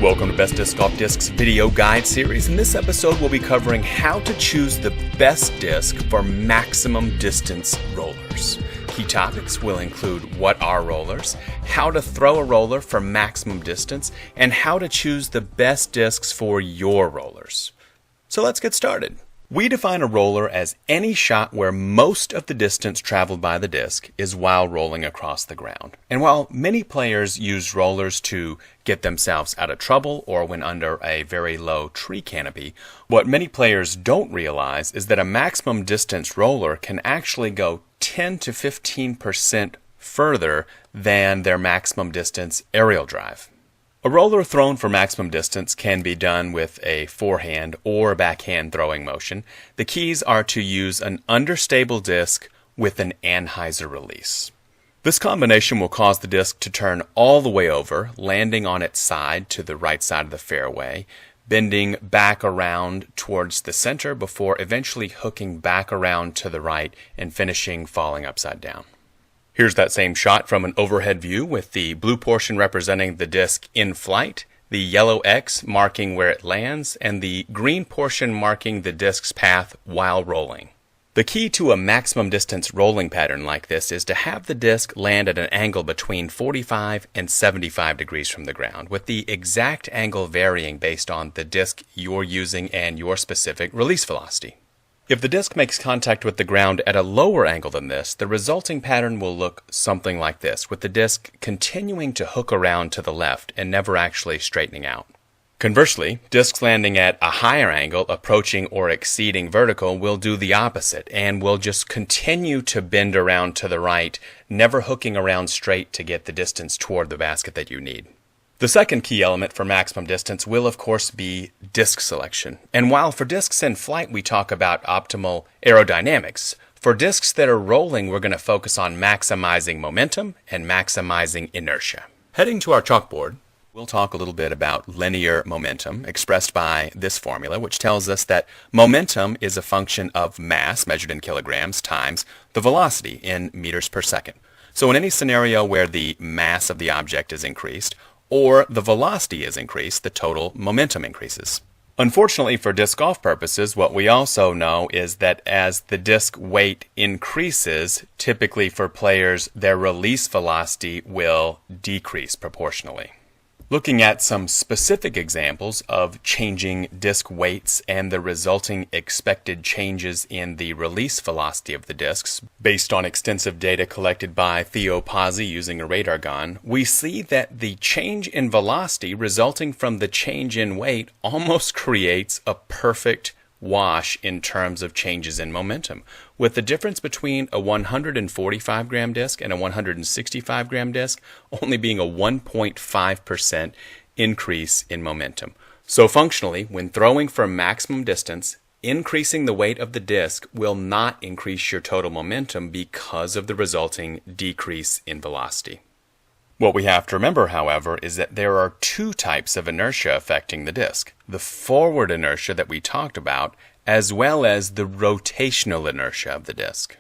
Welcome to Best Disc Golf Discs video guide series. In this episode, we'll be covering how to choose the best disc for maximum distance rollers. Key topics will include what are rollers, how to throw a roller for maximum distance, and how to choose the best discs for your rollers. So let's get started. We define a roller as any shot where most of the distance traveled by the disc is while rolling across the ground. And while many players use rollers to get themselves out of trouble or when under a very low tree canopy, what many players don't realize is that a maximum distance roller can actually go 10 to 15% further than their maximum distance aerial drive. A roller thrown for maximum distance can be done with a forehand or backhand throwing motion. The keys are to use an understable disc with an anhyzer release. This combination will cause the disc to turn all the way over, landing on its side to the right side of the fairway, bending back around towards the center before eventually hooking back around to the right and finishing falling upside down. Here's that same shot from an overhead view with the blue portion representing the disc in flight, the yellow X marking where it lands, and the green portion marking the disc's path while rolling. The key to a maximum distance rolling pattern like this is to have the disc land at an angle between 45 and 75 degrees from the ground, with the exact angle varying based on the disc you're using and your specific release velocity. If the disc makes contact with the ground at a lower angle than this, the resulting pattern will look something like this, with the disc continuing to hook around to the left and never actually straightening out. Conversely, discs landing at a higher angle, approaching or exceeding vertical, will do the opposite and will just continue to bend around to the right, never hooking around straight to get the distance toward the basket that you need. The second key element for maximum distance will, of course, be disc selection. And while for discs in flight we talk about optimal aerodynamics, for discs that are rolling we're going to focus on maximizing momentum and maximizing inertia. Heading to our chalkboard, we'll talk a little bit about linear momentum, expressed by this formula, which tells us that momentum is a function of mass, measured in kilograms, times the velocity in meters per second. So in any scenario where the mass of the object is increased, or the velocity is increased, the total momentum increases. Unfortunately for disc golf purposes, what we also know is that as the disc weight increases, typically for players, their release velocity will decrease proportionally. Looking at some specific examples of changing disc weights and the resulting expected changes in the release velocity of the discs, based on extensive data collected by Theo Pazzi using a radar gun, we see that the change in velocity resulting from the change in weight almost creates a perfect wash in terms of changes in momentum, with the difference between a 145 gram disc and a 165 gram disc only being a 1.5% increase in momentum. So functionally, when throwing for maximum distance, increasing the weight of the disc will not increase your total momentum because of the resulting decrease in velocity. What we have to remember, however, is that there are two types of inertia affecting the disc: the forward inertia that we talked about, as well as the rotational inertia of the disc.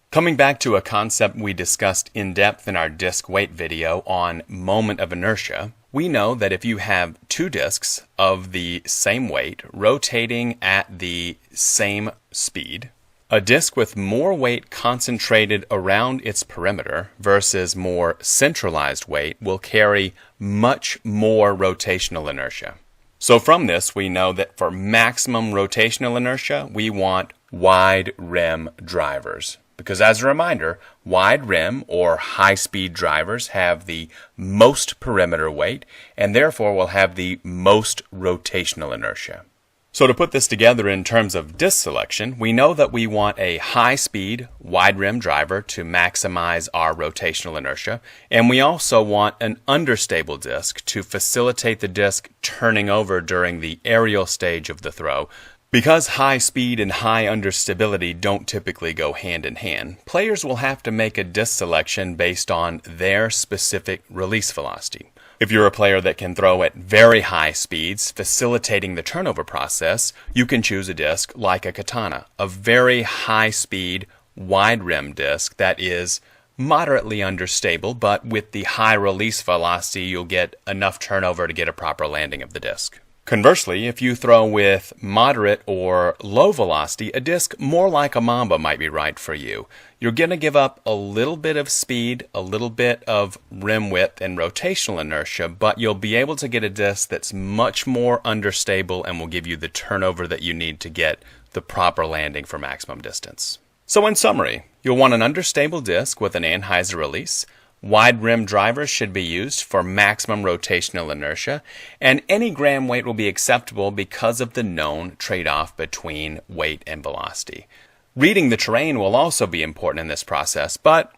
Coming back to a concept we discussed in depth in our disc weight video on moment of inertia, we know that if you have two discs of the same weight rotating at the same speed, a disc with more weight concentrated around its perimeter versus more centralized weight will carry much more rotational inertia. So from this, we know that for maximum rotational inertia, we want wide rim drivers. Because as a reminder, wide rim or high-speed drivers have the most perimeter weight and therefore will have the most rotational inertia. So to put this together in terms of disc selection, we know that we want a high-speed, wide-rim driver to maximize our rotational inertia, and we also want an understable disc to facilitate the disc turning over during the aerial stage of the throw. Because high speed and high understability don't typically go hand in hand, players will have to make a disc selection based on their specific release velocity. If you're a player that can throw at very high speeds, facilitating the turnover process, you can choose a disc like a Katana, a very high speed, wide rim disc that is moderately understable, but with the high release velocity, you'll get enough turnover to get a proper landing of the disc. Conversely, if you throw with moderate or low velocity, a disc more like a Mamba might be right for you. You're going to give up a little bit of speed, a little bit of rim width and rotational inertia, but you'll be able to get a disc that's much more understable and will give you the turnover that you need to get the proper landing for maximum distance. So in summary, you'll want an understable disc with an anhyzer release. Wide rim drivers should be used for maximum rotational inertia, and any gram weight will be acceptable because of the known trade-off between weight and velocity. Reading the terrain will also be important in this process, but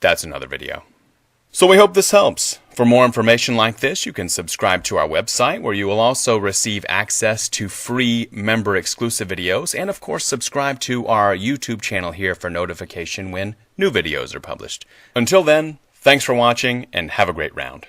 that's another video. So we hope this helps. For more information like this, you can subscribe to our website, where you will also receive access to free member-exclusive videos, and of course subscribe to our YouTube channel here for notification when new videos are published. Until then, thanks for watching and have a great round.